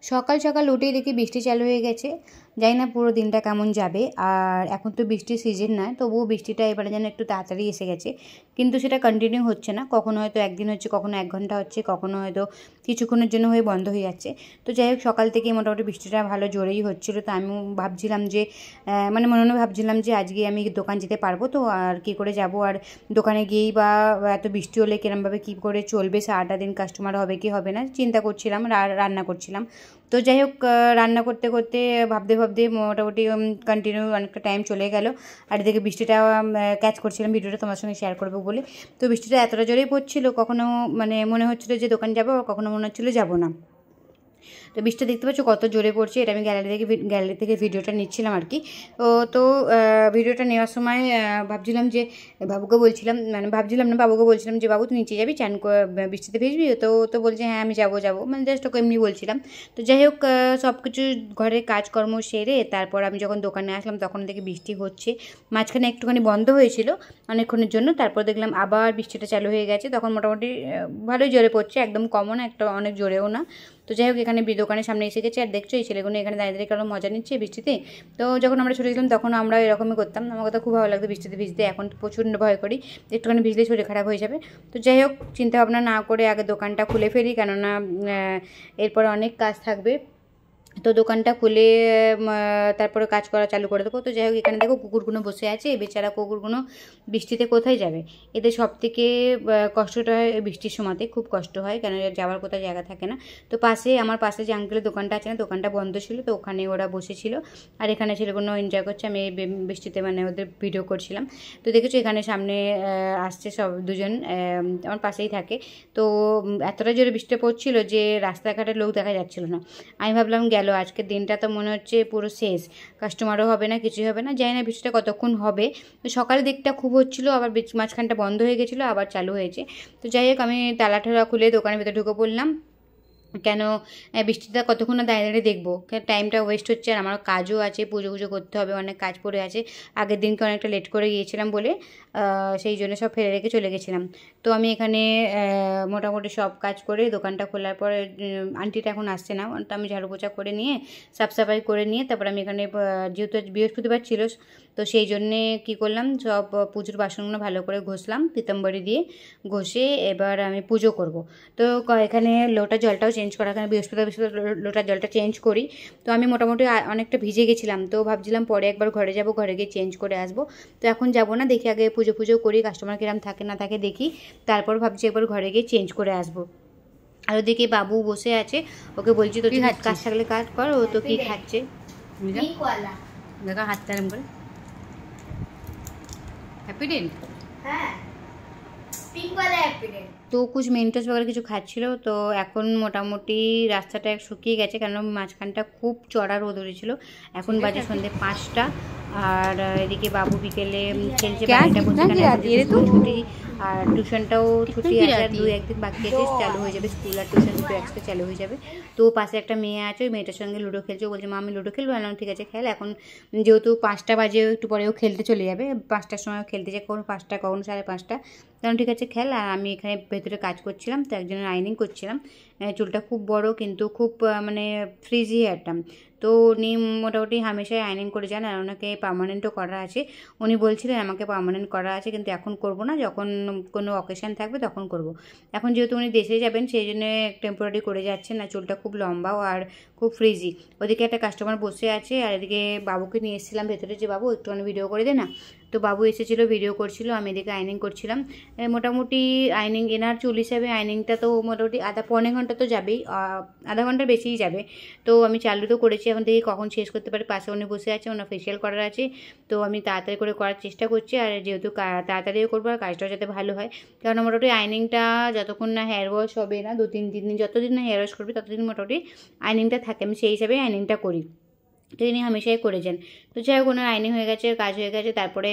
সকাল সকাল উঠেই দেখি বৃষ্টি চালু হয়ে গেছে। জানি না পুরো দিনটা কেমন যাবে। আর এখন তো বৃষ্টির সিজন নয়, তবুও বৃষ্টিটা এবারে যেন একটু তাড়াতাড়ি এসে গেছে, কিন্তু সেটা কন্টিনিউ হচ্ছে না। কখনো হয়তো একদিন হচ্ছে, কখনো 1 ঘন্টা হচ্ছে, কখনো হয়তো কিছুক্ষণের জন্য হয়ে বন্ধ হয়ে যাচ্ছে। তো যাই হোক, সকাল থেকেই মোটামুটি বৃষ্টিটা ভালো জোরেই হচ্ছিলো। তো আমিও ভাবছিলাম যে মনে মনে ভাবছিলাম যে আজকে আমি দোকান যেতে পারবো তো, আর কী করে যাব, আর দোকানে গিয়েই বা এত বৃষ্টি হলে কিরমভাবে কী করে চলবে, সারাটা দিন কাস্টমার হবে কি হবে না চিন্তা করছিলাম, রান্না করছিলাম। তো যাই হোক, রান্না করতে করতে ভাবতে ভাবতে মোটামুটি কন্টিনিউ অনেকটা টাইম চলে গেল। আর এদিকে বৃষ্টিটা ক্যাচ করছিলাম, ভিডিওটা তোমার সঙ্গে শেয়ার করবো বলে। তো বৃষ্টিটা এতটা জোরেই পড়ছিল, কখনো মানে মনে হচ্ছিলো যে দোকান যাবো, কখনো মনে হচ্ছিলো যাবো না। তো বৃষ্টিটা দেখতে পাচ্ছ কত জোরে পড়ছে। এটা আমি গ্যালারি থেকে ভিডিওটা নিচ্ছিলাম আর কি। তো ভিডিওটা নেওয়ার সময় ভাবছিলাম যে বাবুকে বলছিলাম, মানে ভাবছিলাম না, বাবুকে বলছিলাম যে বাবু তুই নিচে যাবি, বৃষ্টিতে ভিজবি? তো বলছে হ্যাঁ আমি যাবো, মানে জাস্ট ওকে এমনি বলছিলাম। তো যাই হোক, সব কিছু ঘরের কাজকর্ম সেরে তারপর আমি যখন দোকানে আসলাম তখন দেখি বৃষ্টি হচ্ছে। মাঝখানে একটুখানি বন্ধ হয়েছিল অনেকক্ষণের জন্য, তারপর দেখলাম আবার বৃষ্টিটা চালু হয়ে গেছে। তখন মোটামুটি ভালোই জোরে পড়ছে, একদম কমও না, একটা অনেক জোরেও না। তো যাই হোক, এখানে দোকানের সামনে এসে গেছে, আর দেখছো এই ছেলেগুলো এখানে দাঁড়িয়ে দাঁড়িয়ে কারো মজা নিচ্ছে বৃষ্টিতে। তো যখন আমরা ছোটো ছিলাম তখন আমরা এরকমই করতাম, আমার কথা খুব ভালো লাগতো বৃষ্টিতে ভিজতে। এখন প্রচণ্ড ভয় করি, একটুখানি ভিজলে শরীর খারাপ হয়ে যাবে। তো যাই হোক, চিন্তা ভাবনা না করে আগে দোকানটা খুলে ফেলি, কেননা এরপরে অনেক কাজ থাকবে। তো দোকানটা খুলে তারপরে কাজ করা চালু করে দেবো। তো যাই হোক, এখানে দেখো কুকুরগুলো বসে আছে, এই বেচারা কুকুরগুলো বৃষ্টিতে কোথায় যাবে। এদের সব থেকে কষ্টটা হয় বৃষ্টির সময়তে, খুব কষ্ট হয়, কেন যাওয়ার কোথাও জায়গা থাকে না। তো আমার পাশে যে আঙ্কেলের দোকানটা আছে না, দোকানটা বন্ধ ছিল, তো ওখানে ওরা বসেছিল, আর এখানে ছেলেগুলো এনজয় করছে। আমি এই বৃষ্টিতে মানে ওদের ভিডিও করছিলাম। তো দেখেছো এখানে সামনে আসছে সব দুজন, আমার পাশেই থাকে। তো এতটা জোরে বৃষ্টি পড়ছিল যে রাস্তাঘাটে লোক দেখা যাচ্ছিল না। আমি ভাবলাম গেল আজকের দিনটা, তো মনে হচ্ছে পুরো শেষ, কাস্টমারও হবে না, কিছুই হবে না। জানি না বৃষ্টিটা কতক্ষণ হবে। তো সকালের দিকটা খুব হচ্ছিলো, আবার মাঝখানটা বন্ধ হয়ে গেছিলো, আবার চালু হয়েছে। তো যাই হোক, আমি তালা ঠালা খুলে দোকানের ভিতরে ঢুকে পড়লাম, কেন বৃষ্টিটা কতক্ষণ না দাঁড়িয়ে দাঁড়িয়ে দেখবো, টাইমটা ওয়েস্ট হচ্ছে। আর আমার কাজও আছে, পুজো করতে হবে, অনেক কাজ পড়ে আছে। আগের দিনকে অনেকটা লেট করে গিয়েছিলাম বলে সেই জন্য সব ফেলে রেখে চলে গেছিলাম। তো আমি এখানে মোটামুটি সব কাজ করে দোকানটা খোলার পরে, আন্টিটা এখন আসছে না, তো আমি ঝাড়ু পোছা করে নিয়ে সাফ সাফাই করে নিয়ে তারপর আমি এখানে, যেহেতু বৃহস্পতিবার ছিল, তো সেই জন্যে কী করলাম, সব পুজোর বাসনগুলো ভালো করে ঘষলাম পিতাম্বরী দিয়ে, ঘষে এবার আমি পুজো করব। তো এখানে লোটা জলটাও চেঞ্জ করা, এখানে বৃহস্পতিবার লোটার জলটা চেঞ্জ করি। তো আমি মোটামুটি অনেকটা ভিজে গেছিলাম, তো ভাবছিলাম পরে একবার ঘরে যাব, ঘরে গিয়ে চেঞ্জ করে আসবো। তো এখন যাব না, দেখি আগে পুজো করি, কাস্টমার কিরম থাকে না থাকে দেখি, তারপর ভাবছি একবার ঘরে গিয়ে চেঞ্জ করে আসবো। আর ওদিকে বাবু বসে আছে, ওকে বলছি তো কাজ থাকলে কাজ কর, ও তো কি খাচ্ছে দেখো হাতটা এরম করে। হ্যাপি ডেল, হ্যাঁ তো কুছ মেন্টোস বগেরা কিছু খাচ্ছিল। তো এখন মোটামুটি রাস্তাটা শুকিয়ে গেছে, কেন মাঝখানটা খুব চড়া রোদ উঠেছিল। এখন বাজে সন্ধ্যে 5টা, আর এদিকে বাবু বিকেলে খেলছে, ছুটি, আর টিউশনটাও ছুটি আছে, আর 2-1 দিন বাকি আছে, চালু হয়ে যাবে স্কুল আর টিউশন দুটো একসাথে চালু হয়ে যাবে। তো পাশে একটা মেয়ে আছে, ওই মেয়েটার সঙ্গে লুডো খেলছে, বলছে মা আমি লুডো খেলবো, বললাম ঠিক আছে খেল। এখন যেহেতু 5টা বাজে, একটু পরেও খেলতে চলে যাবে, 5টার সময় খেলতে যায়, কখনো 5টা কখনো 5:30, কারণ ঠিক আছে খেল। আর আমি এখানে ভেতরে কাজ করছিলাম, তো একজনের আইনিং করছিলাম। চুলটা খুব বড়, কিন্তু খুব মানে ফ্রিজি হেয়ারটা। তো উনি মোটামুটি হামেশাই আইনিং করে যান, আর ওনাকে পার্মানেন্টও করা আছে। উনি বলছিলেন আমাকে পার্মানেন্ট করা আছে, কিন্তু এখন করব না, যখন কোনো অকেশান থাকবে তখন করব। এখন যেহেতু উনি দেশে যাবেন, সেই জন্য টেম্পোরারি করে যাচ্ছেন, না চুলটা খুব লম্বাও আর খুব ফ্রিজি। ওদিকে একটা কাস্টমার বসে আছে, আর এদিকে বাবুকে নিয়ে এসেছিলাম ভেতরে, যে বাবু একটুখানি ভিডিও করে দে না। তো বাবু এসেছিলো, ভিডিও করছিল, আমি এদিকে আইনিং করছিলাম। মোটামুটি আইনিং, এনার চুল হিসাবে আইনিংটা তো মোটামুটি পৌনে ঘন্টা তো যাবেই, আধা ঘন্টার বেশিই যাবে। তো আমি চালু তো করেছি, এখন দেখি কখন শেষ করতে পারি। পাশে উনি বসে আছে, ওনার ফেশিয়াল করার আছে, তো আমি তাড়াতাড়ি করে করার চেষ্টা করছি। আর যেহেতু তাড়াতাড়িও করবো, আর কাজটাও যাতে ভালো হয়, কারণ মোটামুটি আইনিংটা যতক্ষণ না হেয়ার ওয়াশ হবে না, 2-3 দিন, যতদিন না হেয়ার ওয়াশ করবে ততদিন মোটামুটি আইনিংটা থাকে, আমি সেই হিসাবে আইনিংটা করি। তো ইনি হামেশাই করে যান। তো যাই হোক, ওনার আইনিং হয়ে গেছে, কাজ হয়ে গেছে। তারপরে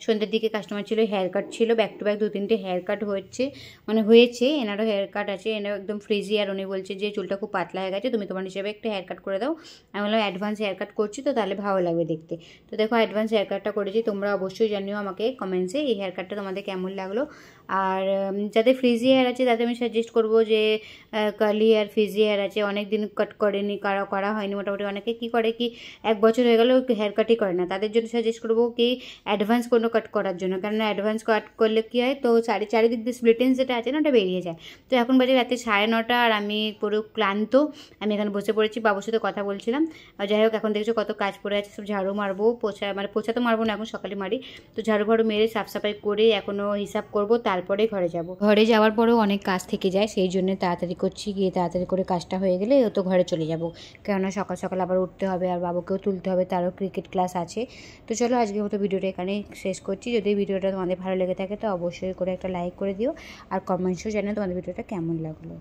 সন্ধ্যের দিকে কাস্টমার ছিল, হেয়ার কাট ছিল, ব্যাক টু ব্যাক 2-3টে হেয়ার কাট হয়েছে। এনারও হেয়ার কাট আছে, এনারও একদম ফ্রিজি। আর উনি বলছে যে চুলটা খুব পাতলা হয়ে গেছে, তুমি তোমার হিসেবে একটা হেয়ার কাট করে দাও। আমি বললাম অ্যাডভান্স হেয়ার কাট করছি তো, তাহলে ভালো লাগবে দেখতে। তো দেখো অ্যাডভান্স হেয়ার কাটটা করেছি, তোমরা অবশ্যই জানিও আমাকে কমেন্টসে এই হেয়ার কাটটা তোমাদের কেমন লাগলো। আর যাদের ফ্রিজি হেয়ার আছে তাদের আমি সাজেস্ট করবো যে কার্লি হেয়ার ফ্রিজি হেয়ার আছে, অনেক দিন কাট করেনি, করা হয়নি, মোটামুটি অনেকে কী করে কি 1 বছর হয়ে গেলেও হেয়ার কাটই করে না, তাদের জন্য সাজেস্ট করবো কি অ্যাডভান্স কোনো কাট করার জন্য। কেননা অ্যাডভান্স কাট করলে কী হয়, তো চারিদিক দিয়ে স্প্লিটেন্স যেটা আছে না ওটা বেরিয়ে যায়। তো এখন বাজে রাতে 9:30 আর আমি পুরো ক্লান্ত, আমি এখানে বসে পড়েছি, বাবুর সাথে কথা বলছিলাম। আর যাই হোক, এখন দেখছো কত কাজ পড়ে আছে, সব ঝাড়ু মারবো, পোছা তো মারবো না, এখন সকালে মারি। তো ঝাড়ু ফাড়ু মেরে সাফ সাফাই করে এখনও হিসাব করব, তারপরে ঘরে যাব। ঘরে যাওয়ার পরেও অনেক কাজ থেকে যায়, সেই জন্য তাড়াতাড়ি করছি, গিয়ে তাড়াতাড়ি করে কাজটা হয়ে গেলে তো ঘরে চলে যাব। কেননা সকাল সকাল আবার উঠতে হবে, আর বাবুকেও তুলতে হবে, তারও ক্রিকেট ক্লাস আছে। তো চলো আজকের মতো ভিডিওটা এখানে শেষ করছি। যদি ভিডিওটা তোমাদের ভালো লেগে থাকে তো অবশ্যই করে একটা লাইক করে দিও, আর কমেন্টসও জানাও তোমাদের ভিডিওটা কেমন লাগলো।